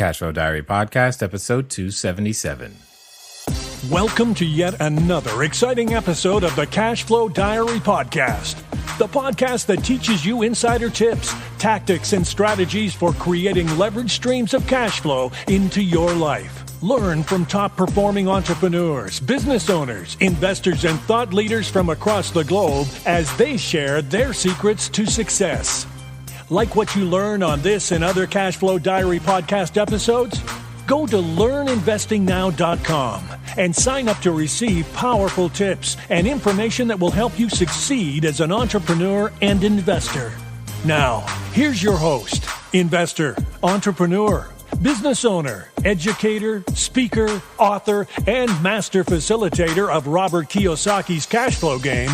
CashFlow Diary Podcast, episode 277. Welcome to yet another exciting episode of the CashFlow Diary Podcast, the podcast that teaches you insider tips, tactics, and strategies for creating leverage streams of cash flow into your life. Learn from top-performing entrepreneurs, business owners, investors, and thought leaders from across the globe as they share their secrets to success. Like what you learn on this and other CashFlow Diary podcast episodes? Go to learninvestingnow.com and sign up to receive powerful tips and information that will help you succeed as an entrepreneur and investor. Now, here's your host, investor, entrepreneur, business owner, educator, speaker, author, and master facilitator of Robert Kiyosaki's cash flow game,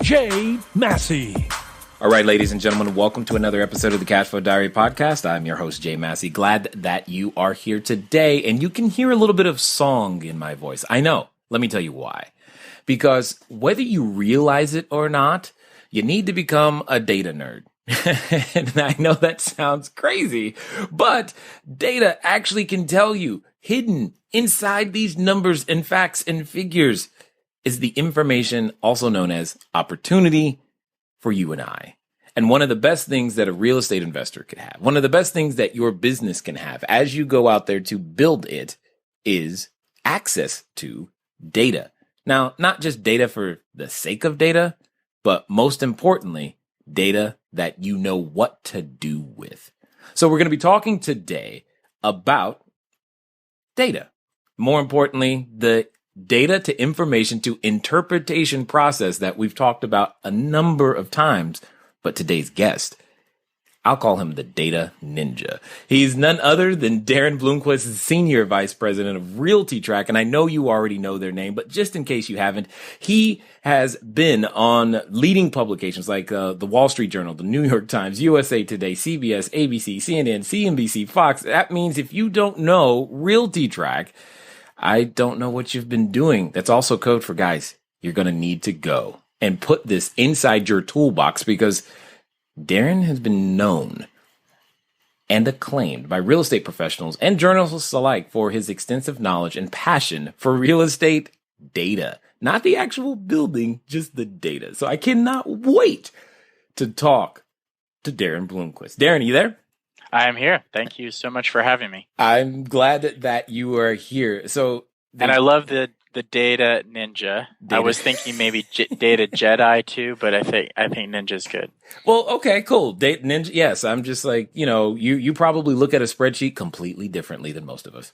Jay Massey. All right, ladies and gentlemen, welcome to another episode of the CashFlow Diary Podcast. I'm your host, Jay Massey. Glad that you are here today, and you can hear a little bit of song in my voice. I know. Let me tell you why. Because whether you realize it or not, you need to become a data nerd. And I know that sounds crazy, but data actually can tell you, hidden inside these numbers and facts and figures is the information also known as opportunity for you and I. And one of the best things that a real estate investor could have, one of the best things that your business can have as you go out there to build it, is access to data. Now, not just data for the sake of data, but most importantly, data that you know what to do with. So we're going to be talking today about data. More importantly, the data to information to interpretation process that we've talked about a number of times. But today's guest, I'll call him the data ninja. He's none other than Daren Blomquist, Senior Vice President of RealtyTrac. And I know you already know their name, but just in case you haven't, he has been on leading publications like the Wall Street Journal, the New York Times, USA Today, CBS, ABC, CNN, CNBC, Fox. That means if you don't know RealtyTrac, I don't know what you've been doing. That's also code for, guys, you're going to need to go and put this inside your toolbox, because Daren has been known and acclaimed by real estate professionals and journalists alike for his extensive knowledge and passion for real estate data, not the actual building, just the data. So I cannot wait to talk to Daren Blomquist. Daren, are you there? I am here. Thank you so much for having me. I'm glad that you are here. So, and I love the data ninja. I was thinking maybe data Jedi too, but I think ninja's good. Well, okay, cool. Data ninja. Yes, I'm just like, you probably look at a spreadsheet completely differently than most of us.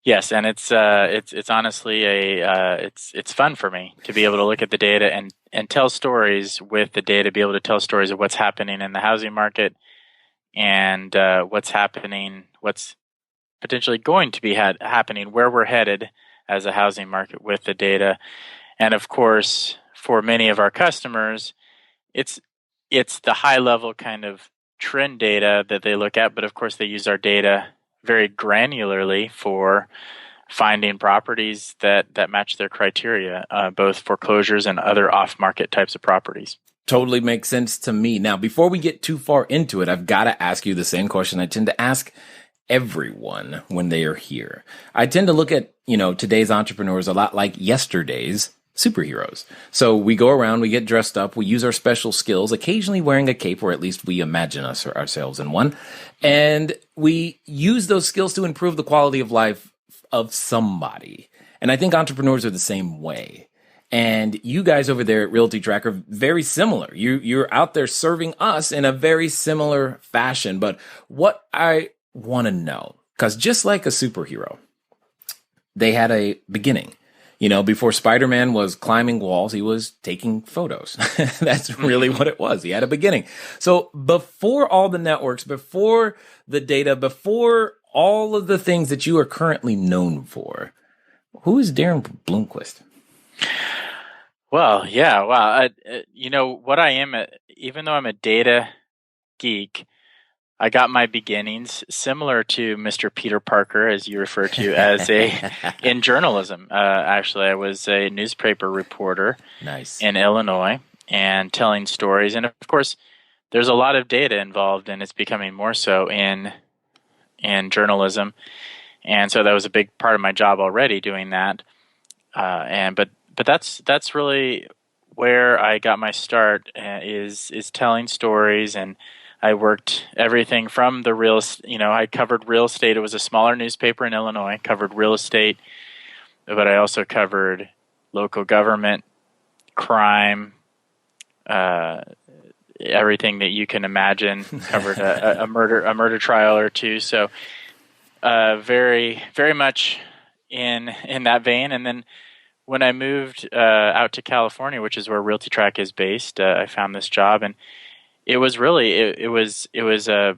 Yes, and it's honestly it's fun for me to be able to look at the data and tell stories with the data, be able to tell stories of what's happening in the housing market and what's happening, what's potentially going to be happening, where we're headed as a housing market with the data. And of course, for many of our customers, it's the high level kind of trend data that they look at, but of course they use our data very granularly for finding properties that match their criteria, both foreclosures and other off-market types of properties. Totally makes sense to me. Now, before we get too far into it, I've got to ask you the same question I tend to ask everyone when they are here. I tend to look at, today's entrepreneurs a lot like yesterday's superheroes. So we go around, we get dressed up, we use our special skills, occasionally wearing a cape, or at least we imagine ourselves in one. And we use those skills to improve the quality of life of somebody. And I think entrepreneurs are the same way. And you guys over there at RealtyTrac are very similar. You're out there serving us in a very similar fashion. But what I want to know, because just like a superhero, they had a beginning. Before Spider-Man was climbing walls, he was taking photos. That's really what it was. He had a beginning. So before all the networks, before the data, before all of the things that you are currently known for, who is Daren Blomquist? Well, yeah, wow. What I am, even though I'm a data geek, I got my beginnings similar to Mr. Peter Parker, as you refer to, as in journalism. Actually, I was a newspaper reporter in Illinois and telling stories. And of course, there's a lot of data involved, and it's becoming more so in in journalism, and so that was a big part of my job already doing that. But that's really where I got my start, is telling stories. And I worked everything from the I covered real estate. It was a smaller newspaper in Illinois, covered real estate, but I also covered local government, crime, everything that you can imagine. Covered a murder trial or two. So very, very much in that vein. And then when I moved out to California, which is where RealtyTrac is based, I found this job, and it was really it was a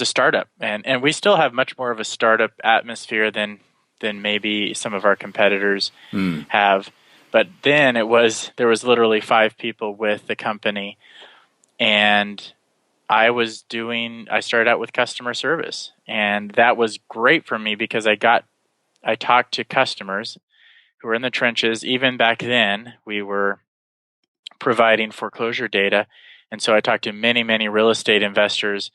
startup, and we still have much more of a startup atmosphere than maybe some of our competitors have. But then there was literally 5 people with the company, and I started out with customer service, and that was great for me because I talked to customers who were in the trenches. Even back then, we were providing foreclosure data, and so I talked to many, many real estate investors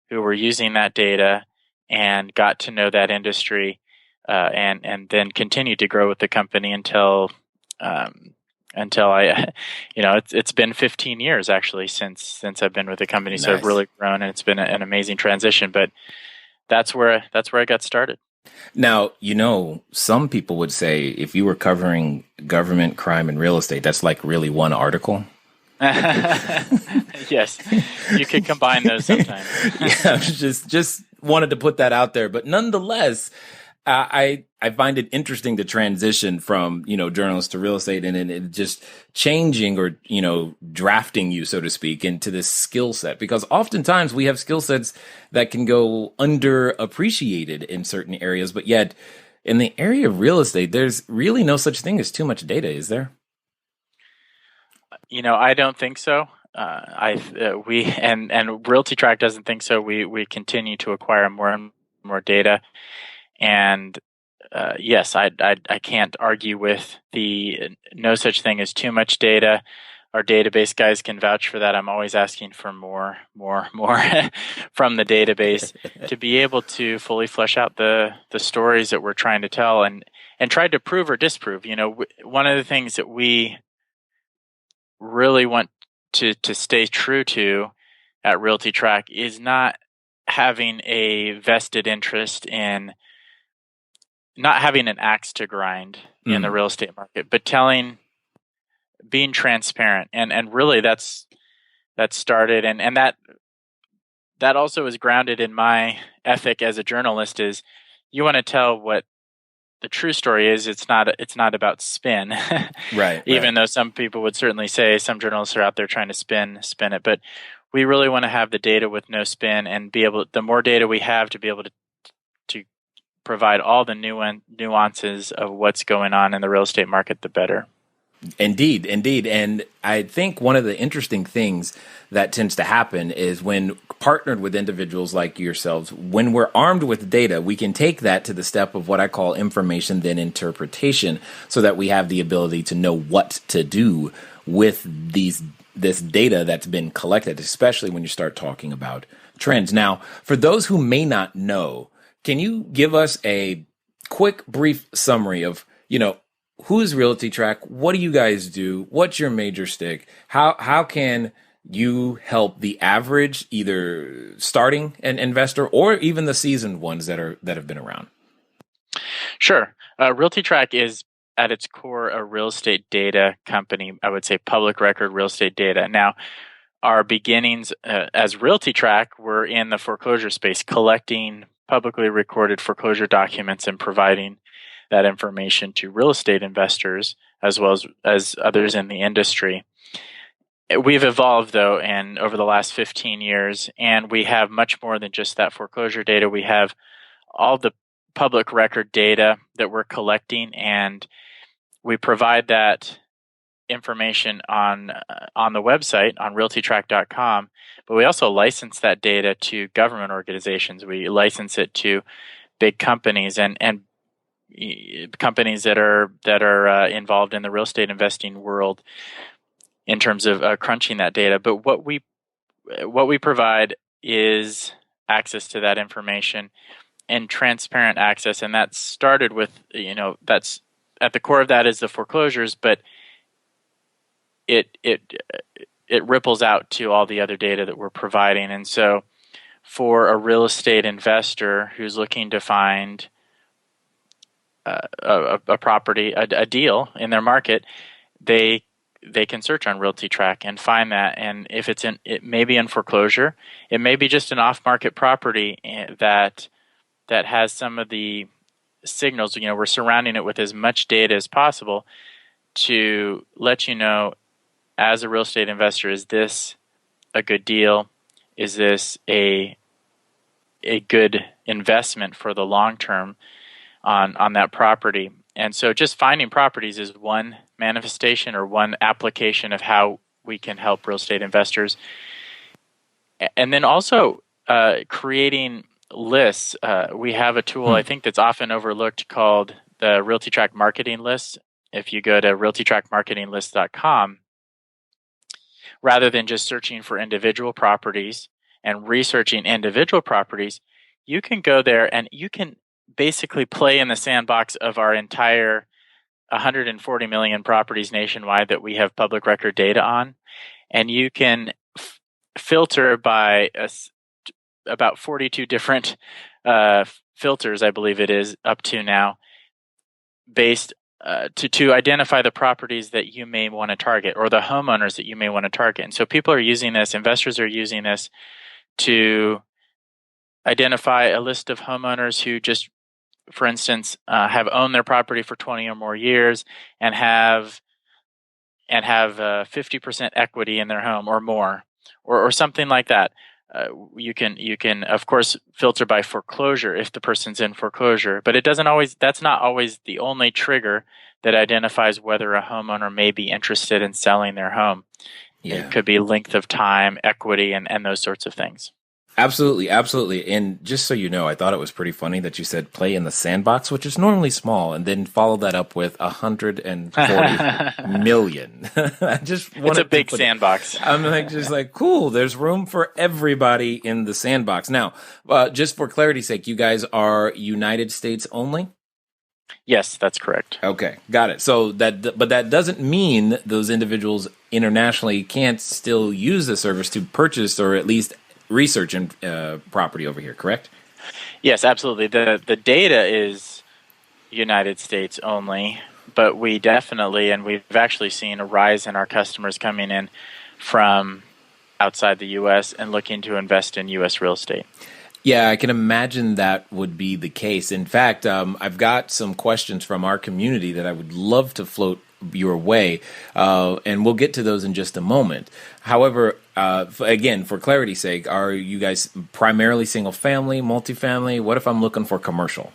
who were using that data and got to know that industry, and then continued to grow with the company until I, it's been 15 years actually since I've been with the company. Nice. So I've really grown, and it's been an amazing transition. But that's where I got started. Now, some people would say if you were covering government, crime, and real estate, that's like really one article. Yes, you could combine those sometimes. Yeah, just wanted to put that out there. But nonetheless, I find it interesting to transition from, journalist to real estate, and it just changing or, drafting you, so to speak, into this skill set, because oftentimes we have skill sets that can go underappreciated in certain areas. But yet in the area of real estate, there's really no such thing as too much data, is there? I don't think so. We and RealtyTrac doesn't think so. We continue to acquire more and more data. And yes, I can't argue with the no such thing as too much data. Our database guys can vouch for that. I'm always asking for more from the database to be able to fully flesh out the stories that we're trying to tell, and try to prove or disprove. One of the things that we really want to stay true to at RealtyTrac is not having a vested interest in, not having an axe to grind in the real estate market, but being transparent. And really that's started, and that also is grounded in my ethic as a journalist, is you want to tell what the true story is. It's not about spin. Right. Even though some people would certainly say some journalists are out there trying to spin it, but we really want to have the data with no spin, and the more data we have to be able to provide all the nuances of what's going on in the real estate market, the better. Indeed. And I think one of the interesting things that tends to happen is when partnered with individuals like yourselves, when we're armed with data, we can take that to the step of what I call information then interpretation, so that we have the ability to know what to do with this data that's been collected, especially when you start talking about trends. Now, for those who may not know, can you give us a quick, brief summary of, who's RealtyTrac? What do you guys do? What's your major stick? How can you help the average, either starting an investor or even the seasoned ones that have been around? Sure. RealtyTrac is at its core a real estate data company. I would say public record real estate data. Now, our beginnings as RealtyTrac were in the foreclosure space, collecting publicly recorded foreclosure documents and providing that information to real estate investors as well as others in the industry. We've evolved, though, and over the last 15 years, and we have much more than just that foreclosure data. We have all the public record data that we're collecting, and we provide that information on the website on RealtyTrac.com, but we also license that data to government organizations. We license it to big companies and companies that are involved in the real estate investing world in terms of crunching that data. But what we provide is access to that information and transparent access. And that started with, that's at the core of that is the foreclosures, but it ripples out to all the other data that we're providing. And so for a real estate investor who's looking to find a property, a deal in their market, they can search on RealtyTrac and find that. And if it may be in foreclosure, it may be just an off-market property that has some of the signals. We're surrounding it with as much data as possible to let you know, as a real estate investor, is this a good deal? Is this a good investment for the long term on that property? And so just finding properties is one manifestation or one application of how we can help real estate investors. And then also creating lists. We have a tool I think that's often overlooked called the RealtyTrac marketing list. If you go to RealtyTracMarketingList.com, rather than just searching for individual properties and researching individual properties, you can go there and you can basically play in the sandbox of our entire 140 million properties nationwide that we have public record data on. And you can filter by about 42 different filters, I believe it is, up to now, based to identify the properties that you may want to target or the homeowners that you may want to target. And so people are using this, investors are using this to identify a list of homeowners who just, for instance, have owned their property for 20 or more years and have 50% equity in their home or more, or something like that. You can of course filter by foreclosure if the person's in foreclosure, but that's not always the only trigger that identifies whether a homeowner may be interested in selling their home. Yeah. It could be length of time, equity, and those sorts of things. Absolutely, absolutely. And just so you know, I thought it was pretty funny that you said play in the sandbox, which is normally small, and then follow that up with 140 million. It's a big sandbox. I'm just like, cool, there's room for everybody in the sandbox. Now, just for clarity's sake, you guys are United States only? Yes, that's correct. Okay, got it. So but that doesn't mean those individuals internationally can't still use the service to purchase or at least research and property over here, correct? Yes, absolutely. The data is United States only, but we definitely, and we've actually seen a rise in our customers coming in from outside the U.S. and looking to invest in U.S. real estate. Yeah, I can imagine that would be the case. In fact, I've got some questions from our community that I would love to float your way, and we'll get to those in just a moment. However, again, for clarity's sake, are you guys primarily single family, multifamily? What if I'm looking for commercial?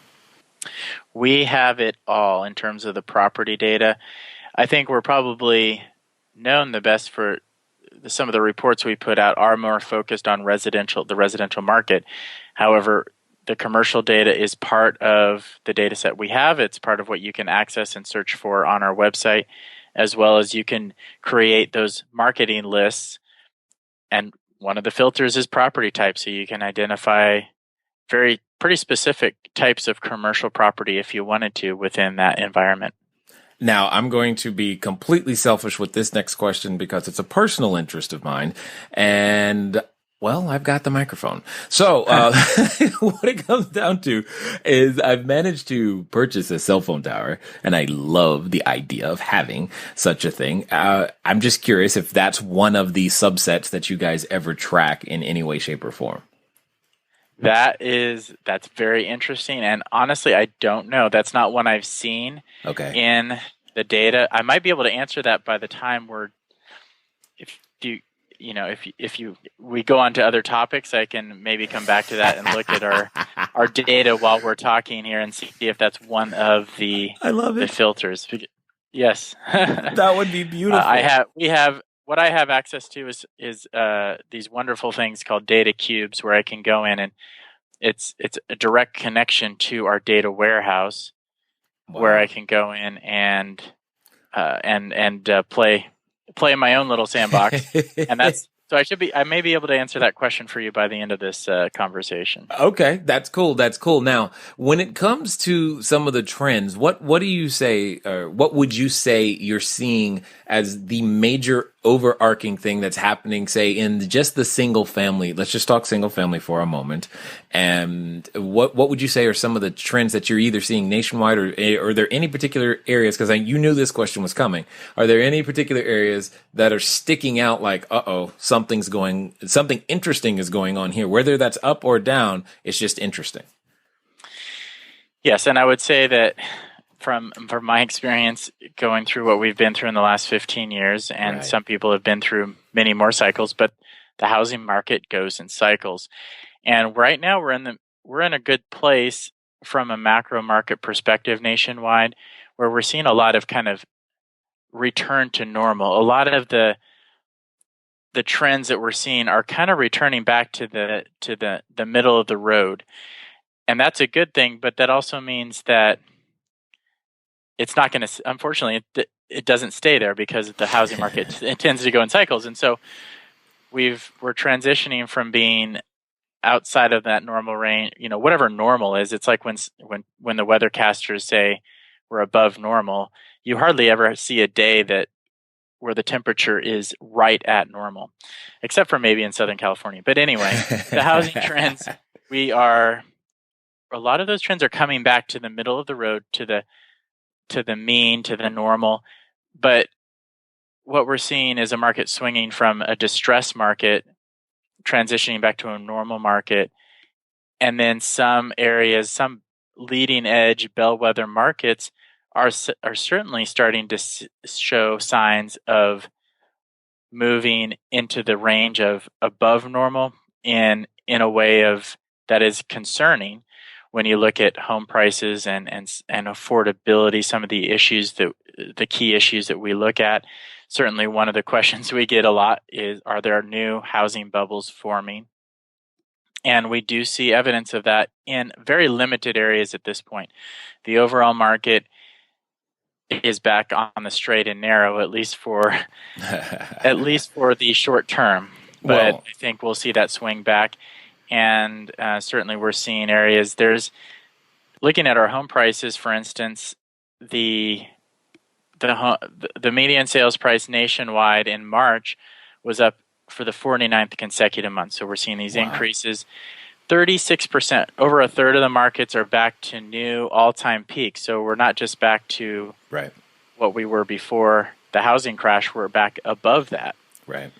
We have it all in terms of the property data. I think we're probably known the best for some of the reports we put out are more focused on the residential market. However, the commercial data is part of the data set we have. It's part of what you can access and search for on our website, as well as you can create those marketing lists. And one of the filters is property type, so you can identify pretty specific types of commercial property if you wanted to within that environment. Now, I'm going to be completely selfish with this next question because it's a personal interest of mine, and well, I've got the microphone. So what it comes down to is I've managed to purchase a cell phone tower, and I love the idea of having such a thing. I'm just curious if that's one of the subsets that you guys ever track in any way, shape, or form. That's very interesting, and honestly, I don't know. That's not one I've seen in the data. I might be able to answer that by the time we go on to other topics. I can maybe come back to that and look at our data while we're talking here and see if that's one of the filters. Yes, that would be beautiful. What I have access to is these wonderful things called data cubes, where I can go in and it's a direct connection to our data warehouse, where I can go in and play in my own little sandbox, and So I may be able to answer that question for you by the end of this conversation. Okay, that's cool. That's cool. Now, when it comes to some of the trends, what do you say, or what would you say you're seeing as the major overarching thing that's happening, say, in just the single family? Let's just talk single family for a moment. And what would you say are some of the trends that you're either seeing nationwide, or are there any particular areas? Because you knew this question was coming. Are there any particular areas that are sticking out like, something interesting is going on here, whether that's up or down? It's just interesting. Yes, and I would say that from my experience going through what we've been through in the last 15 years, and some people have been through many more cycles, but the housing market goes in cycles. And right now we're in a good place from a macro market perspective nationwide, where we're seeing a lot of kind of return to normal. A lot of the trends that we're seeing are kind of returning back to the middle of the road. And that's a good thing, but that also means that it's not going to, unfortunately, it doesn't stay there, because the housing market it tends to go in cycles. And so we're transitioning from being outside of that normal range, whatever normal is. It's like when the weathercasters say we're above normal, you hardly ever see a day where the temperature is right at normal, except for maybe in Southern California. But anyway, the housing trends, a lot of those trends are coming back to the middle of the road, to the mean, to the normal. But what we're seeing is a market swinging from a distressed market, transitioning back to a normal market. And then some areas, some leading edge bellwether markets are certainly starting to show signs of moving into the range of above normal in a way that is concerning when you look at home prices and affordability. Some of the key issues that we look at. Certainly one of the questions we get a lot is, are there new housing bubbles forming? And we do see evidence of that in very limited areas at this point. The overall market is back on the straight and narrow, at least for the short term. But I think we'll see that swing back, and certainly we're seeing areas. Looking at our home prices, for instance, the median sales price nationwide in March was up for the 49th consecutive month. So we're seeing these increases. 36%, over a third of the markets are back to new all-time peaks. So we're not just back to what we were before the housing crash. We're back above that. Right.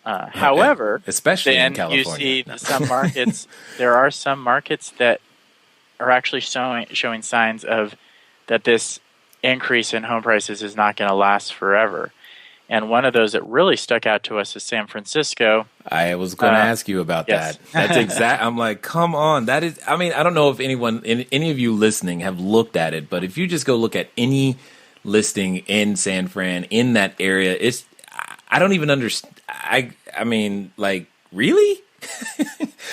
However, especially then in California, you see some markets. There are some markets that are actually showing signs of that this increase in home prices is not going to last forever. And one of those that really stuck out to us is San Francisco. I was going to ask you about that. That's exact. I'm like, come on. That is, I mean, I don't know if any of you listening have looked at it, but if you just go look at any listing in San Fran, in that area, I don't even understand. I mean, like, really?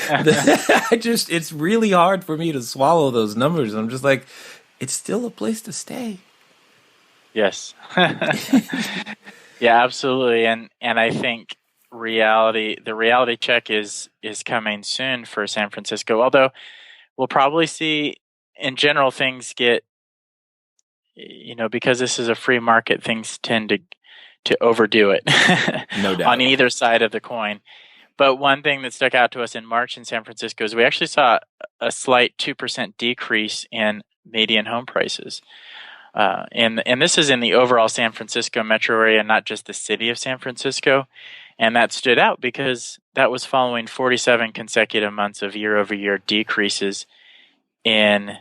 It's really hard for me to swallow those numbers. I'm just like, it's still a place to stay. Yes. Yeah, absolutely. And I think the reality check is coming soon for San Francisco. Although we'll probably see, in general, things get, because this is a free market, things tend to overdo it. No doubt. On either side of the coin. But one thing that stuck out to us in March in San Francisco is we actually saw a slight 2% decrease in median home prices. And this is in the overall San Francisco metro area, not just the city of San Francisco. And that stood out because that was following 47 consecutive months of year-over-year decreases in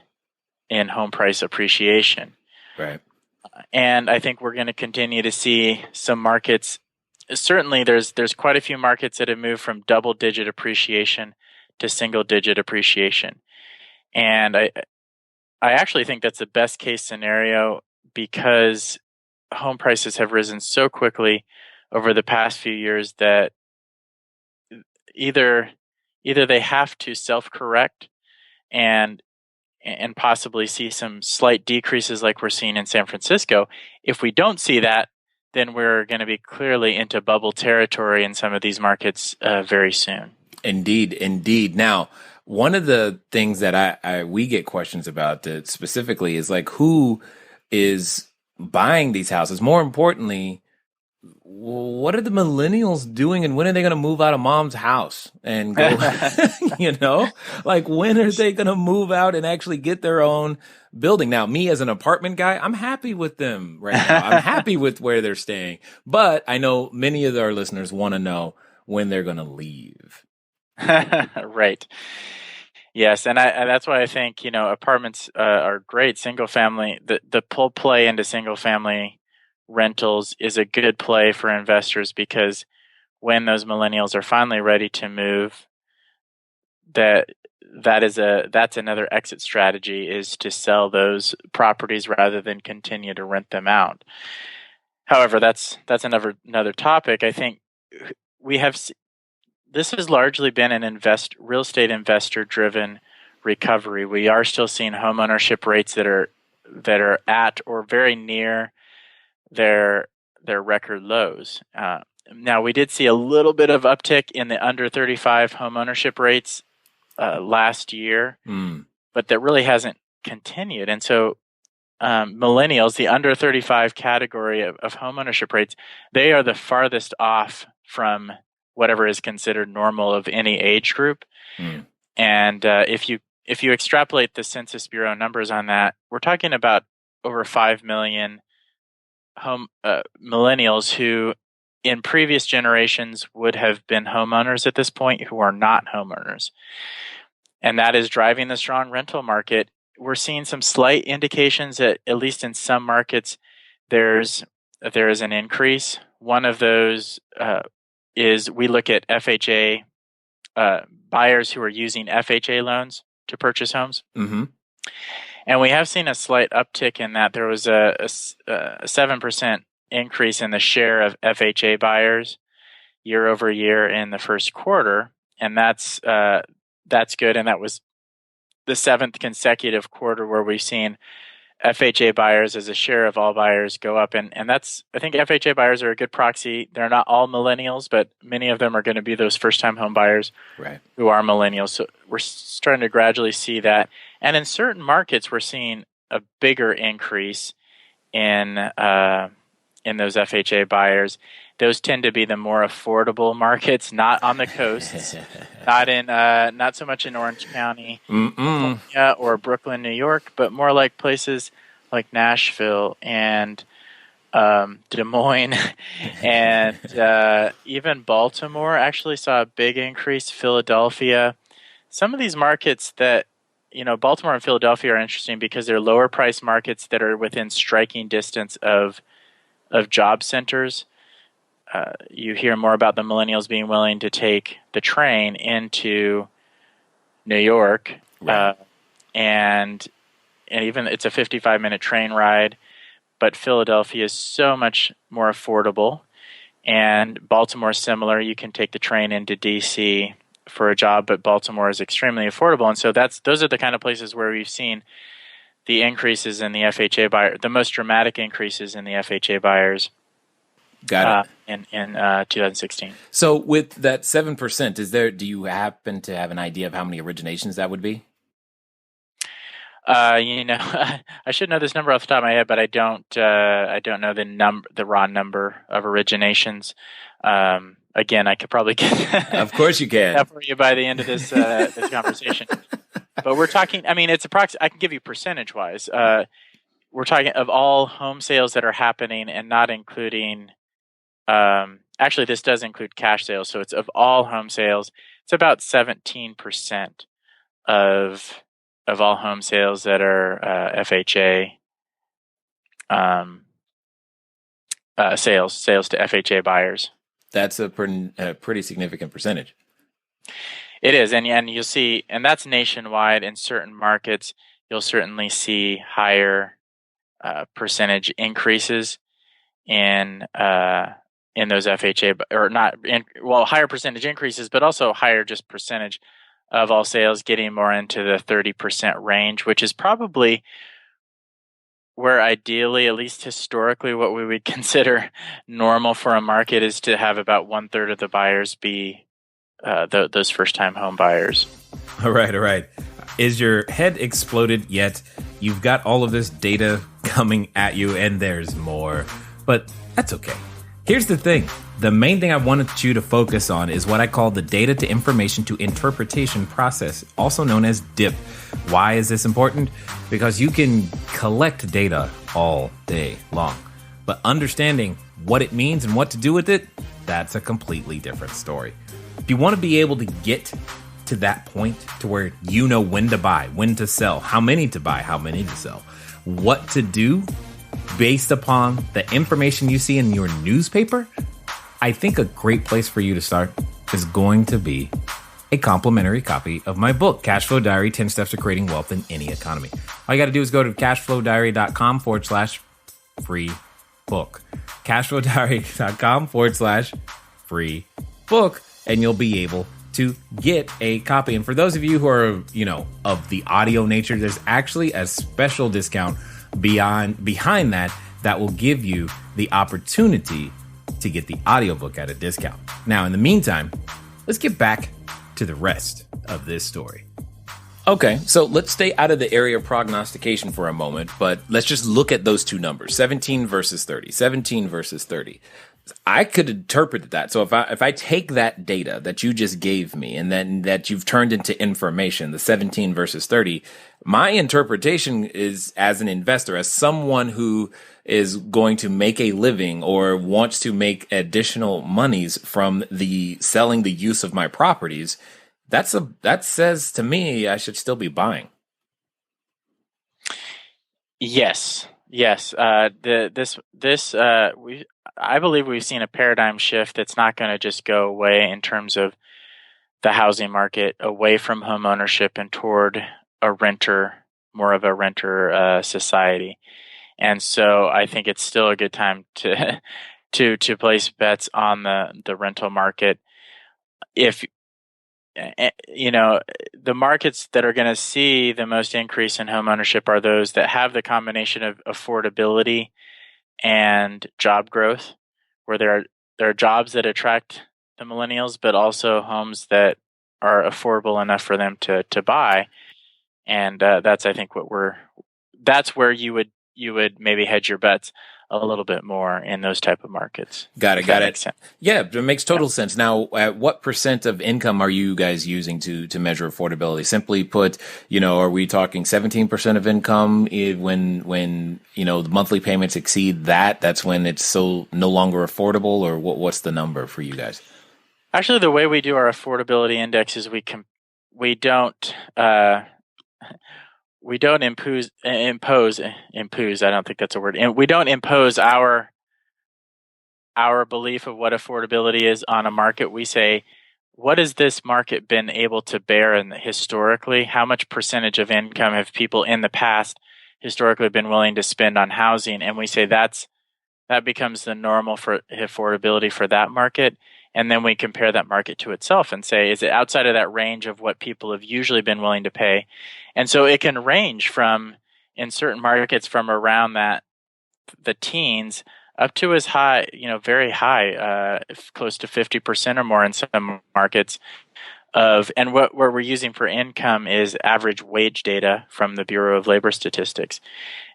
home price appreciation. Right. And I think we're going to continue to see some markets. Certainly, there's quite a few markets that have moved from double-digit appreciation to single-digit appreciation. And I actually think that's the best case scenario, because home prices have risen so quickly over the past few years that either they have to self-correct and possibly see some slight decreases like we're seeing in San Francisco. If we don't see that, then we're going to be clearly into bubble territory in some of these markets very soon. Indeed. Now, one of the things that we get questions about specifically is like, who is buying these houses? More importantly, what are the millennials doing, and when are they going to move out of mom's house and go, like when are they going to move out and actually get their own building? Now, me as an apartment guy, I'm happy with them right now. I'm happy with where they're staying, but I know many of our listeners want to know when they're going to leave. Right. Yes, and that's why I think apartments are great. Single family, the pull play into single family rentals is a good play for investors, because when those millennials are finally ready to move, that's another exit strategy, is to sell those properties rather than continue to rent them out. However, that's another topic. I think this has largely been an real estate investor driven recovery. We are still seeing home ownership rates that are at or very near their record lows. Now, we did see a little bit of uptick in the under 35 home ownership rates last year, but that really hasn't continued. And so millennials, the under 35 category of home ownership rates, they are the farthest off from whatever is considered normal of any age group. And if you extrapolate the Census Bureau numbers on that, we're talking about over 5 million millennials who in previous generations would have been homeowners at this point, who are not homeowners. And that is driving the strong rental market. We're seeing some slight indications that, at least in some markets, there is an increase. One of those is we look at FHA buyers who are using FHA loans to purchase homes. Mm-hmm. And we have seen a slight uptick in that. There was a 7% increase in the share of FHA buyers year over year in the first quarter. And that's good. And that was the seventh consecutive quarter where we've seen FHA buyers as a share of all buyers go up. And I think FHA buyers are a good proxy. They're not all millennials, but many of them are going to be those first-time home buyers who are millennials. So we're starting to gradually see that. And in certain markets, we're seeing a bigger increase in those FHA buyers. Those tend to be the more affordable markets, not on the coasts, not so much in Orange County or Brooklyn, New York, but more like places like Nashville and Des Moines and even Baltimore actually saw a big increase. Philadelphia, some of these markets that Baltimore and Philadelphia are interesting because they're lower price markets that are within striking distance of job centers. You hear more about the millennials being willing to take the train into New York, and even it's a 55-minute train ride. But Philadelphia is so much more affordable, and Baltimore is similar. You can take the train into D.C. for a job, but Baltimore is extremely affordable, and so those are the kind of places where we've seen the increases in the FHA buyer, the most dramatic increases in the FHA buyers. Got it. In 2016. So with that 7%, do you happen to have an idea of how many originations that would be? I should know this number off the top of my head, but I don't know the raw number of originations. Again, I could probably get Of course you can. that for you by the end of this conversation. But we're talking. I mean, it's I can give you percentage wise. We're talking of all home sales that are happening, and not including. Actually, this does include cash sales, so it's of all home sales. It's about 17% of all home sales that are FHA sales to FHA buyers. That's a pretty significant percentage. It is, and you'll see, and that's nationwide. In certain markets, you'll certainly see higher percentage increases in those FHA, or not, higher percentage increases, but also higher just percentage of all sales, getting more into the 30% range, which is probably where ideally, at least historically, what we would consider normal for a market is to have about 1/3 of the buyers be those first-time home buyers. All right. Is your head exploded yet? You've got all of this data coming at you, and there's more. But that's okay. Here's the thing. The main thing I wanted you to focus on is what I call the data to information to interpretation process, also known as DIP. Why is this important? Because you can collect data all day long, but understanding what it means and what to do with it, that's a completely different story. If you want to be able to get to that point to where you know when to buy, when to sell, how many to buy, how many to sell, what to do based upon the information you see in your newspaper, I think a great place for you to start is going to be a complimentary copy of my book, Cashflow Diary, 10 Steps to Creating Wealth in Any Economy. All you got to do is go to cashflowdiary.com/free book. Cashflowdiary.com/free book, and you'll be able to get a copy. And for those of you who are, of the audio nature, there's actually a special discount behind that will give you the opportunity to get the audiobook at a discount. Now, in the meantime, let's get back to the rest of this story. Okay, so let's stay out of the area of prognostication for a moment, but let's just look at those two numbers, 17 versus 30, 17 versus 30. I could interpret that. So if I take that data that you just gave me and then that you've turned into information, the 17 versus 30, my interpretation is, as an investor, as someone who is going to make a living or wants to make additional monies from the selling the use of my properties, that says to me I should still be buying. Yes. I believe we've seen a paradigm shift that's not going to just go away in terms of the housing market away from home ownership and toward more of a renter society. And so I think it's still a good time to place bets on the rental market. If the markets that are going to see the most increase in home ownership are those that have the combination of affordability and job growth, where there are jobs that attract the millennials, but also homes that are affordable enough for them to buy. And that's, I think, that's where you would maybe hedge your bets a little bit more in those type of markets. Got it. Yeah, it makes total sense. Now, at what % of income are you guys using to measure affordability? Simply put, are we talking 17% of income when the monthly payments exceed that? That's when it's so no longer affordable, or what's the number for you guys? Actually, the way we do our affordability index is we don't impose. I don't think that's a word. And we don't impose our belief of what affordability is on a market. We say, what has this market been able to bear historically? How much percentage of income have people in the past historically been willing to spend on housing? And we say that becomes the normal for affordability for that market. And then we compare that market to itself and say, is it outside of that range of what people have usually been willing to pay? And so it can range from, in certain markets, from around the teens up to as high, very high, close to 50% or more in some markets. And what we're using for income is average wage data from the Bureau of Labor Statistics.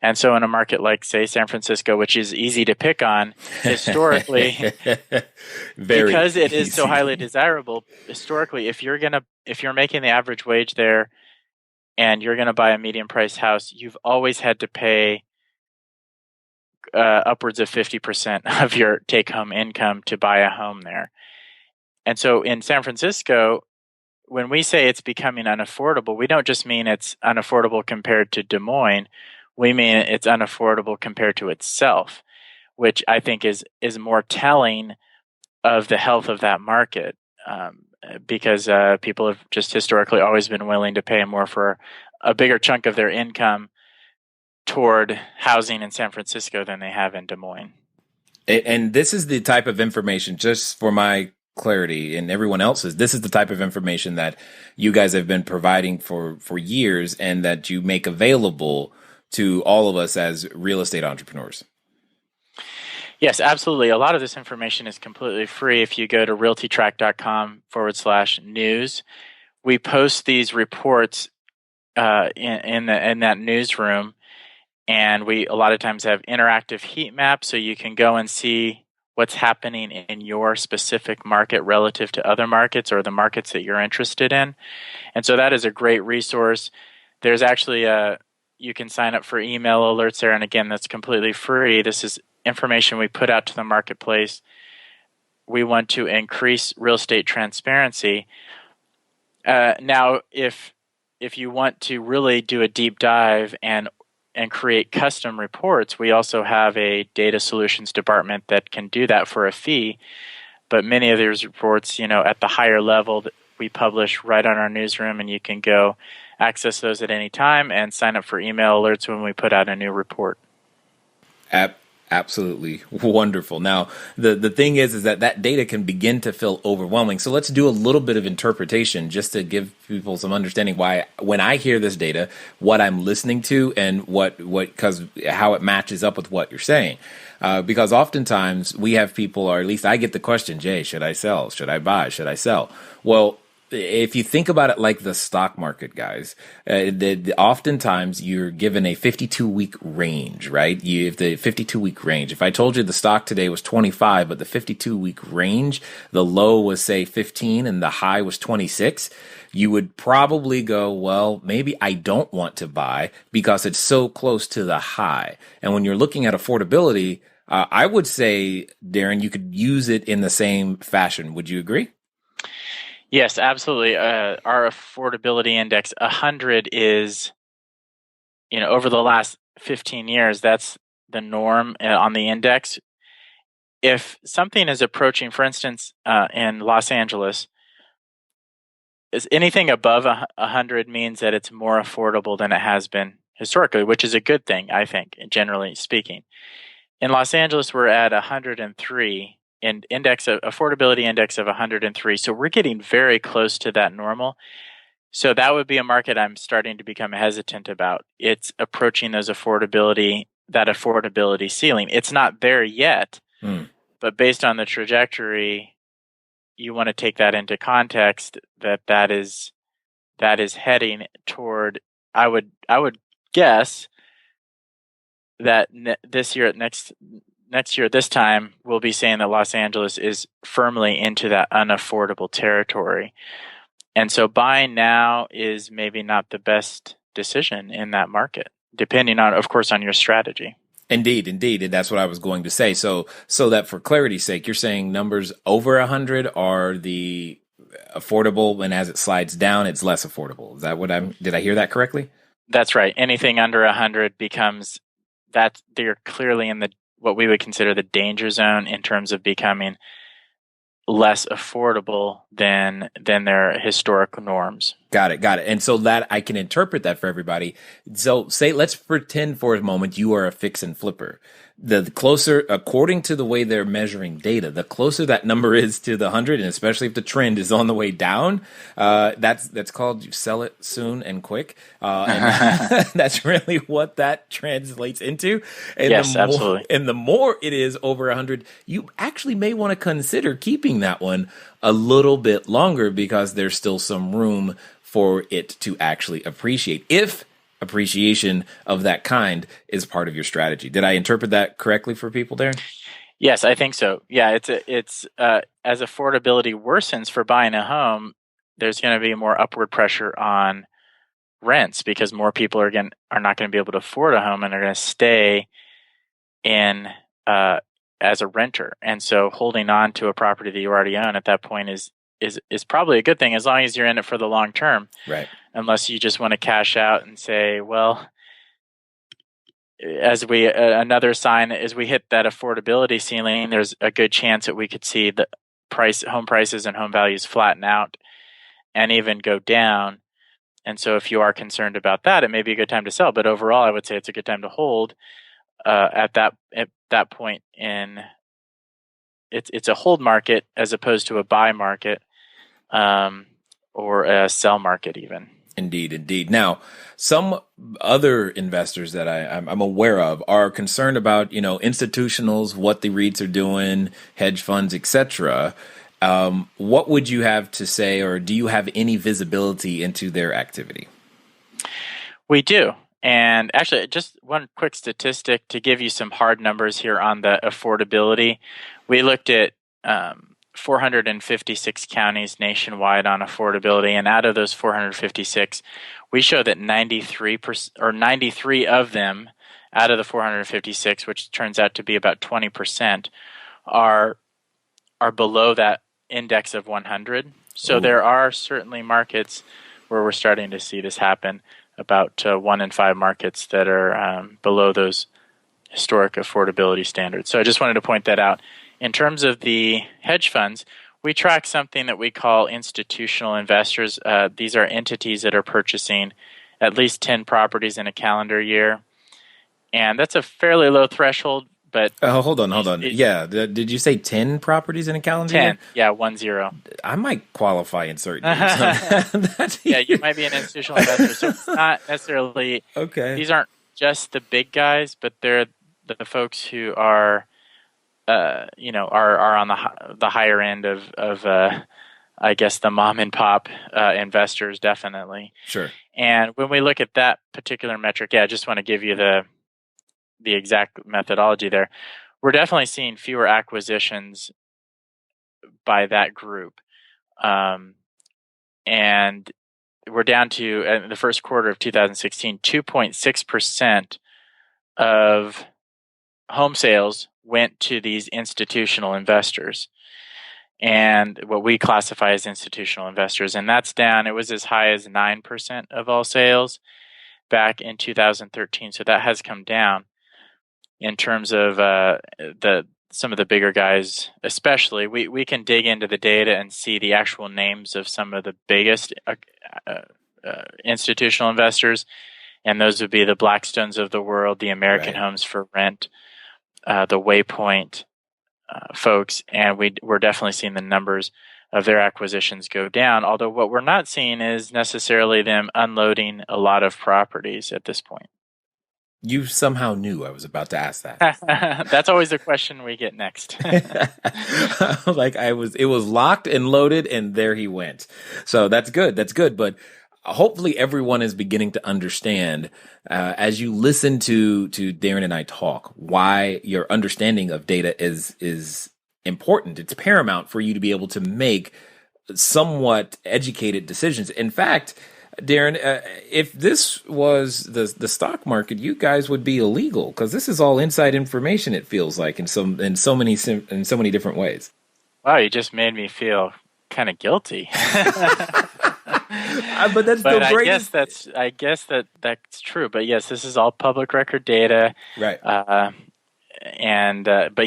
And so in a market like, say, San Francisco, which is easy to pick on, historically, because it is so highly desirable, historically, if you're making the average wage there and you're going to buy a medium priced house, you've always had to pay upwards of 50% of your take home income to buy a home there. And so in San Francisco, when we say it's becoming unaffordable, we don't just mean it's unaffordable compared to Des Moines. We mean it's unaffordable compared to itself, which I think is more telling of the health of that market, because people have just historically always been willing to pay more for a bigger chunk of their income toward housing in San Francisco than they have in Des Moines. And this is the type of information, just for my clarity and everyone else's, this is the type of information that you guys have been providing for years and that you make available to all of us as real estate entrepreneurs? Yes, absolutely. A lot of this information is completely free. If you go to realtytrac.com/news, we post these reports in that newsroom, and we a lot of times have interactive heat maps, so you can go and see what's happening in your specific market relative to other markets or the markets that you're interested in. And so that is a great resource. There's actually you can sign up for email alerts there, and again, that's completely free. This is information we put out to the marketplace. We want to increase real estate transparency. Now, if you want to really do a deep dive and create custom reports, we also have a data solutions department that can do that for a fee. But many of these reports, at the higher level, we publish right on our newsroom, and you can go access those at any time and sign up for email alerts when we put out a new report. Absolutely wonderful. Now, the thing is that data can begin to feel overwhelming. So let's do a little bit of interpretation just to give people some understanding why, when I hear this data, what I'm listening to and how it matches up with what you're saying. Because oftentimes we have people, or at least I get the question, Jay, should I sell? Should I buy? Should I sell? Well, if you think about it like the stock market, guys, oftentimes you're given a 52-week range, right? You have the 52-week range. If I told you the stock today was 25, but the 52-week range, the low was, say, 15 and the high was 26, you would probably go, well, maybe I don't want to buy because it's so close to the high. And when you're looking at affordability, I would say, Daren, you could use it in the same fashion. Would you agree? Yes, absolutely. Our affordability index, 100, is, over the last 15 years, that's the norm on the index. If something is approaching, for instance, in Los Angeles, is anything above 100 means that it's more affordable than it has been historically, which is a good thing, I think, generally speaking. In Los Angeles, we're at 103. And affordability index of 103. So we're getting very close to that normal. So that would be a market I'm starting to become hesitant about. It's approaching that affordability ceiling. It's not there yet, but based on the trajectory, you want to take that into context that is heading toward. I would guess that this year next year, this time, we'll be saying that Los Angeles is firmly into that unaffordable territory. And so buying now is maybe not the best decision in that market, depending on, of course, on your strategy. Indeed. And that's what I was going to say. So that for clarity's sake, you're saying numbers over 100 are the affordable, and as it slides down, it's less affordable. Is that did I hear that correctly? That's right. Anything under 100 becomes that they're clearly in what we would consider the danger zone in terms of becoming less affordable than their historic norms. Got it. And so that I can interpret that for everybody. So let's pretend for a moment you are a fix and flipper. The closer, according to the way they're measuring data, the closer that number is to the 100, and especially if the trend is on the way down, that's called you sell it soon and quick. And that's really what that translates into. And yes, absolutely. And the more it is over 100, you actually may want to consider keeping that one a little bit longer because there's still some room for it to actually appreciate, if appreciation of that kind is part of your strategy. Did I interpret that correctly for people there? Yes, I think so. Yeah, it's as affordability worsens for buying a home, there's going to be more upward pressure on rents because more people are not going to be able to afford a home and are going to stay in as a renter. And so holding on to a property that you already own at that point is probably a good thing as long as you're in it for the long term. Right. Unless you just want to cash out and say, well, another sign as we hit that affordability ceiling, there's a good chance that we could see the home prices and home values flatten out and even go down. And so if you are concerned about that, it may be a good time to sell. But overall, I would say it's a good time to hold at that point in it's a hold market as opposed to a buy market or a sell market even. Indeed, indeed. Now, some other investors that I'm aware of are concerned about, institutionals, what the REITs are doing, hedge funds, etc. What would you have to say, or do you have any visibility into their activity? We do. And actually, just one quick statistic to give you some hard numbers here on the affordability. We looked at 456 counties nationwide on affordability, and out of those 456, we show that 93% or 93 of them out of the 456, which turns out to be about 20%, are below that index of 100. So Ooh. there are certainly markets where we're starting to see this happen. About 1 in 5 markets that are below those historic affordability standards. So I just wanted to point that out. In terms of the hedge funds, we track something that we call institutional investors. These are entities that are purchasing at least 10 properties in a calendar year. And that's a fairly low threshold, but... hold on. Yeah, did you say 10 properties in a calendar 10, year? yeah, 10. I might qualify in certain years. Yeah, you might be an institutional investor, so it's not necessarily... Okay. These aren't just the big guys, but they're the folks who are... are on the higher end of I guess the mom and pop investors, definitely. Sure. And when we look at that particular metric, I just want to give you the exact methodology there. We're definitely seeing fewer acquisitions by that group, and we're down to in the first quarter of 2016, 2.6% of home sales went to these institutional investors, and what we classify as institutional investors. And that's down. It was as high as 9% of all sales back in 2013. So that has come down in terms of some of the bigger guys, especially. We can dig into the data and see the actual names of some of the biggest institutional investors. And those would be the Blackstones of the world, the American Homes for Rent, the Waypoint folks, and we're definitely seeing the numbers of their acquisitions go down, although what we're not seeing is necessarily them unloading a lot of properties at this point. You somehow knew I was about to ask that. That's always the question we get next. It was locked and loaded, and there he went. So that's good. But hopefully everyone is beginning to understand, as you listen to Daren and I talk, why your understanding of data is important. It's paramount for you to be able to make somewhat educated decisions. In fact, Daren, if this was the stock market, you guys would be illegal, because this is all inside information. It feels like in so many different ways. Wow, you just made me feel kind of guilty. But that's the greatest. I guess that's true. But yes, this is all public record data, right? But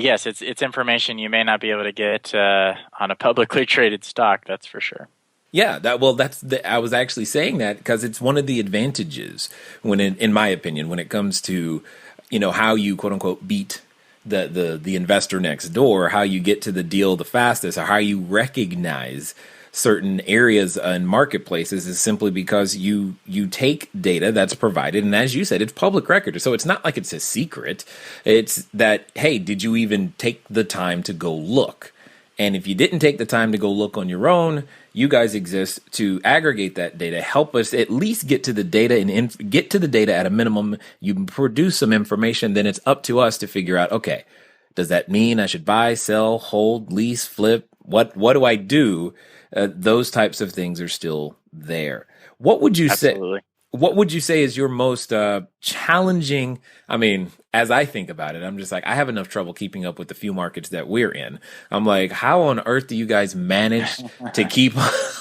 yes, it's information you may not be able to get on a publicly traded stock. That's for sure. Yeah, I was actually saying that because it's one of the advantages in my opinion, when it comes to, how you quote unquote beat the investor next door, how you get to the deal the fastest, or how you recognize certain areas and marketplaces, is simply because you take data that's provided, and as you said, it's public record. So it's not like it's a secret. It's that, hey, did you even take the time to go look? And if you didn't take the time to go look on your own, you guys exist to aggregate that data, help us at least get to the data, and get to the data at a minimum. You produce some information, then it's up to us to figure out, okay, does that mean I should buy, sell, hold, lease, flip? What do I do? Those types of things are still there. What would you Absolutely. say? What would you say is your most challenging? I mean, as I think about it, I'm just like, I have enough trouble keeping up with the few markets that we're in. I'm like, how on earth do you guys manage to keep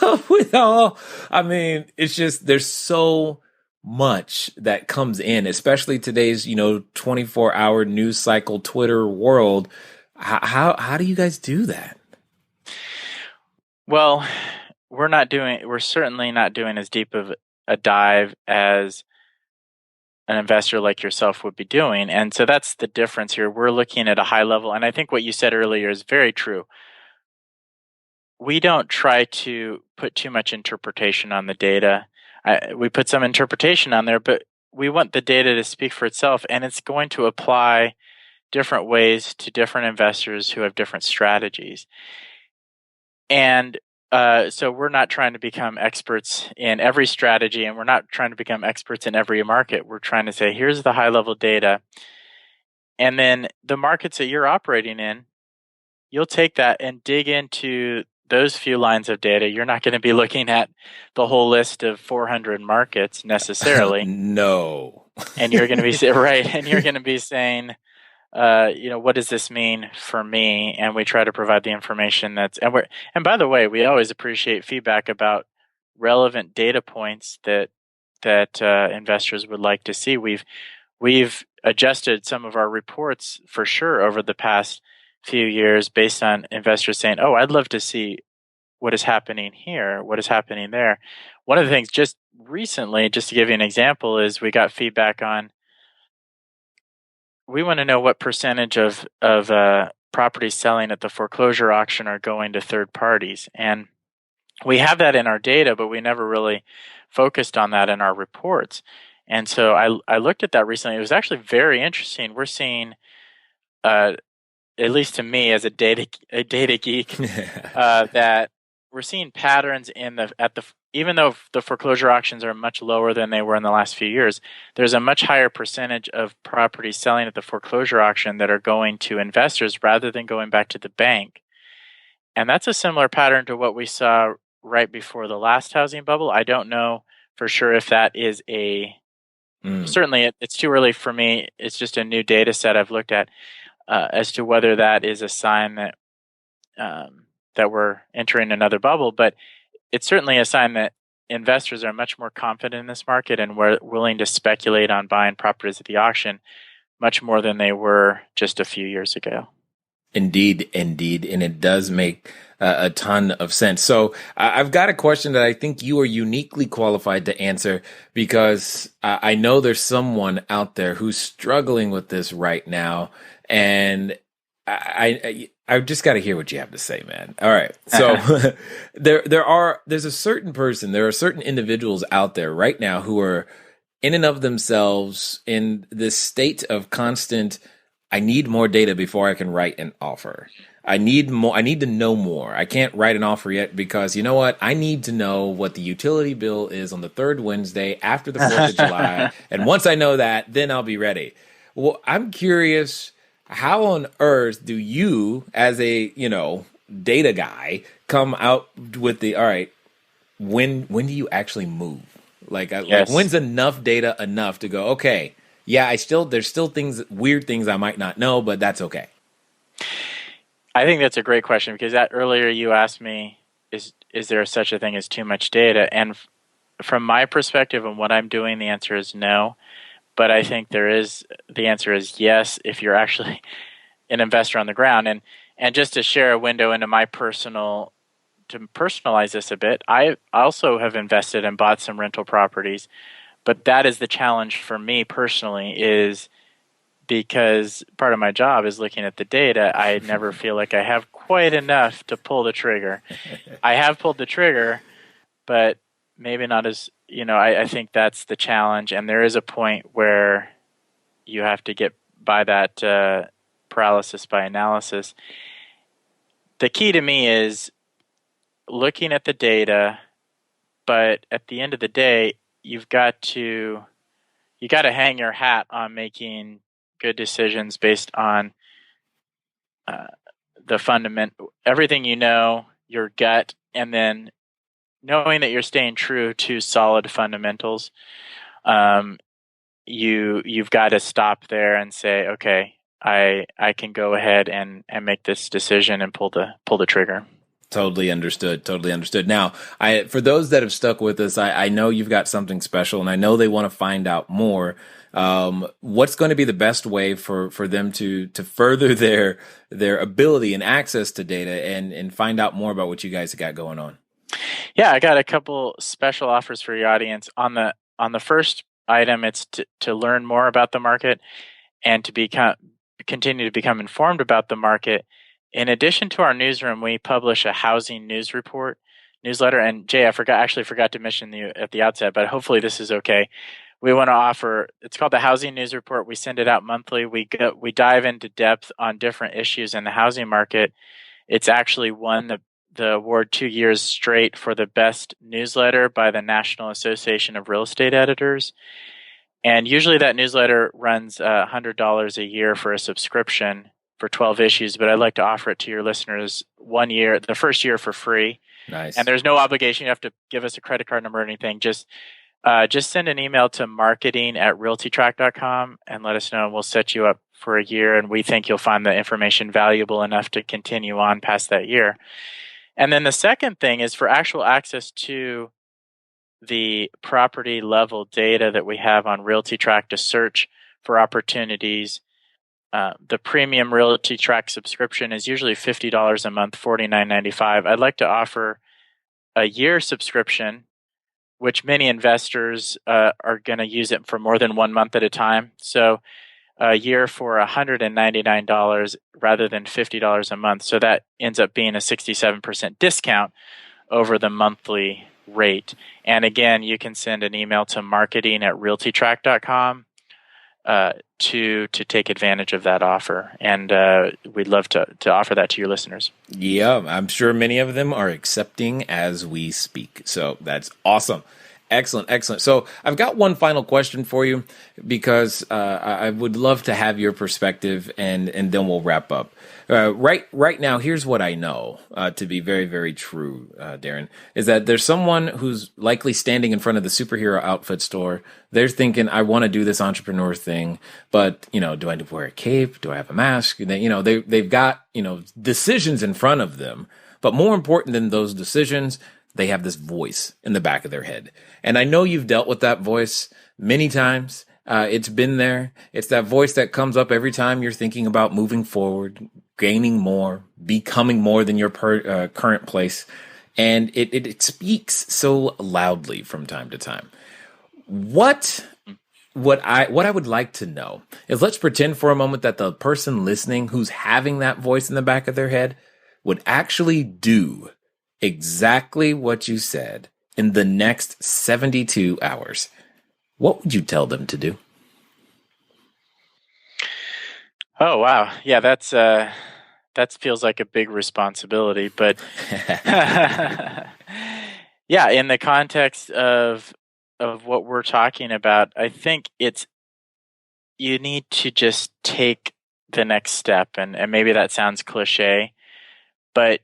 up with all? I mean, it's just, there's so much that comes in, especially today's, 24-hour news cycle, Twitter world. How do you guys do that? Well, we're certainly not doing as deep of a dive as an investor like yourself would be doing. And so that's the difference here. We're looking at a high level. And I think what you said earlier is very true. We don't try to put too much interpretation on the data. we put some interpretation on there, but we want the data to speak for itself, and it's going to apply different ways to different investors who have different strategies. And so we're not trying to become experts in every strategy, and we're not trying to become experts in every market. We're trying to say, here's the high-level data. And then the markets that you're operating in, you'll take that and dig into those few lines of data. You're not going to be looking at the whole list of 400 markets necessarily. No. And you're going to be right, and you're going to be saying, what does this mean for me? And we try to provide the information and by the way, we always appreciate feedback about relevant data points that investors would like to see. We've adjusted some of our reports for sure over the past few years based on investors saying, "Oh, I'd love to see what is happening here, what is happening there." One of the things just recently, just to give you an example, is we got feedback on. We want to know what percentage of properties selling at the foreclosure auction are going to third parties, and we have that in our data, but we never really focused on that in our reports. And so I looked at that recently. It was actually very interesting. We're seeing, at least to me as a data geek, that we're seeing patterns even though the foreclosure auctions are much lower than they were in the last few years, there's a much higher percentage of properties selling at the foreclosure auction that are going to investors rather than going back to the bank. And that's a similar pattern to what we saw right before the last housing bubble. I don't know for sure if that is certainly it's too early for me. It's just a new data set I've looked at as to whether that is a sign that that we're entering another bubble, but it's certainly a sign that investors are much more confident in this market and we're willing to speculate on buying properties at the auction much more than they were just a few years ago. Indeed. And it does make a ton of sense. So I've got a question that I think you are uniquely qualified to answer, because I know there's someone out there who's struggling with this right now. And I've just got to hear what you have to say, man. All right. So there's a certain person, there are certain individuals out there right now who are in and of themselves in this state of constant, I need more data before I can write an offer. I need more. I need to know more. I can't write an offer yet because you know what? I need to know what the utility bill is on the third Wednesday after the 4th of July. And once I know that, then I'll be ready. Well, I'm curious, how on earth do you, as a, data guy, come out with the, all right, when do you actually move? Like when's enough data enough to go, okay, yeah, there's still weird things I might not know, but that's okay. I think that's a great question, because earlier you asked me, is there such a thing as too much data? And from my perspective and what I'm doing, the answer is no. But I think the answer is yes if you're actually an investor on the ground. And just to share a window into my to personalize this a bit, I also have invested and bought some rental properties. But that is the challenge for me personally, is because part of my job is looking at the data. I never feel like I have quite enough to pull the trigger. I have pulled the trigger, but maybe not as, I think that's the challenge. And there is a point where you have to get by that paralysis by analysis. The key to me is looking at the data, but at the end of the day, you got to hang your hat on making good decisions based on the everything your gut, and then knowing that you're staying true to solid fundamentals. You've got to stop there and say, okay, I can go ahead and make this decision and pull the trigger. Totally understood. Now, for those that have stuck with us, I know you've got something special, and I know they want to find out more. What's going to be the best way for them to further their ability and access to data and find out more about what you guys have got going on? Yeah, I got a couple special offers for your audience. On the first item, it's to learn more about the market and to continue to become informed about the market. In addition to our newsroom, we publish a housing news report newsletter. And Jay, I actually forgot to mention you at the outset, but hopefully this is okay. We want to offer, it's called the Housing News Report. We send it out monthly. We dive into depth on different issues in the housing market. It's actually won the award 2 years straight for the best newsletter by the National Association of Real Estate Editors. And usually that newsletter runs $100 a year for a subscription for 12 issues, but I'd like to offer it to your listeners 1 year, the first year for free. Nice. And there's no obligation. You have to give us a credit card number or anything. Just send an email to marketing@RealtyTrac.com and let us know, and we'll set you up for a year. And we think you'll find the information valuable enough to continue on past that year. And then the second thing is for actual access to the property level data that we have on RealtyTrac to search for opportunities. The premium RealtyTrac subscription is usually $50 a month, $49.95. I'd like to offer a year subscription, which many investors are going to use it for more than 1 month at a time. So a year for $199 rather than $50 a month. So that ends up being a 67% discount over the monthly rate. And again, you can send an email to marketing@RealtyTrac.com to take advantage of that offer. And we'd love to offer that to your listeners. Yeah, I'm sure many of them are accepting as we speak. So that's awesome. Excellent, excellent. So I've got one final question for you because I would love to have your perspective, and then we'll wrap up. Right now, here's what I know to be very, very true, Daren, is that there's someone who's likely standing in front of the superhero outfit store. They're thinking, I want to do this entrepreneur thing, but, do I need to wear a cape? Do I have a mask? They've got, decisions in front of them. But more important than those decisions, they have this voice in the back of their head. And I know you've dealt with that voice many times. It's been there. It's that voice that comes up every time you're thinking about moving forward, gaining more, becoming more than your current place. And it speaks so loudly from time to time. What I would like to know is, let's pretend for a moment that the person listening who's having that voice in the back of their head would actually do exactly what you said in the next 72 hours. What would you tell them to do? Oh, wow. Yeah, that feels like a big responsibility, but yeah, in the context of what we're talking about, I think you need to just take the next step, and maybe that sounds cliche, but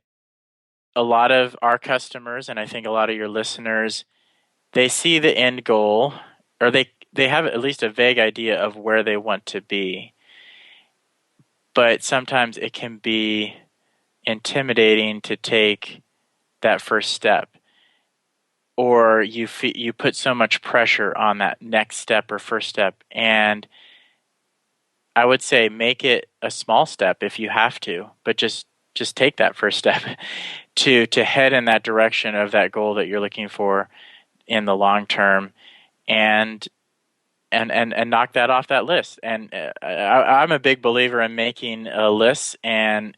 a lot of our customers, and I think a lot of your listeners, they see the end goal, or they have at least a vague idea of where they want to be. But sometimes it can be intimidating to take that first step, or you put so much pressure on that next step or first step. And I would say make it a small step if you have to, but just take that first step to head in that direction of that goal that you're looking for in the long term, and knock that off that list. And I'm a big believer in making a list, and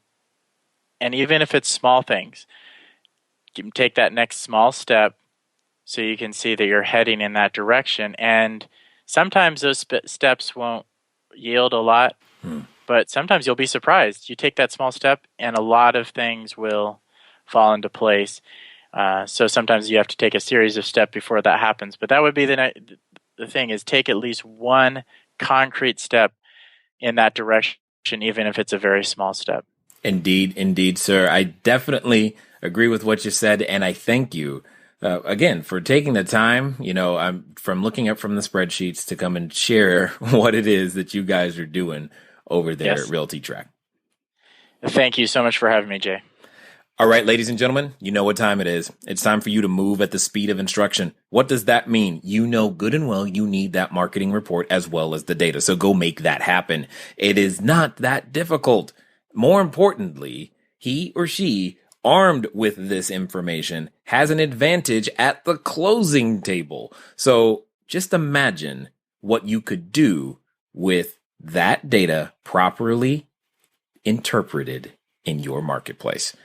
even if it's small things, you can take that next small step so you can see that you're heading in that direction. And sometimes those steps won't yield a lot, but sometimes you'll be surprised. You take that small step and a lot of things will fall into place. So sometimes you have to take a series of steps before that happens. But that would be the thing, is take at least one concrete step in that direction, even if it's a very small step. Indeed, sir. I definitely agree with what you said, and I thank you again for taking the time. I'm from looking up from the spreadsheets to come and share what it is that you guys are doing over there at RealtyTrac. Thank you so much for having me, Jay. All right, ladies and gentlemen, you know what time it is. It's time for you to move at the speed of instruction. What does that mean? You know good and well you need that marketing report as well as the data, so go make that happen. It is not that difficult. More importantly, he or she, armed with this information, has an advantage at the closing table. So just imagine what you could do with that data properly interpreted in your marketplace.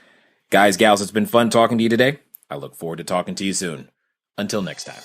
Guys, gals, it's been fun talking to you today. I look forward to talking to you soon. Until next time.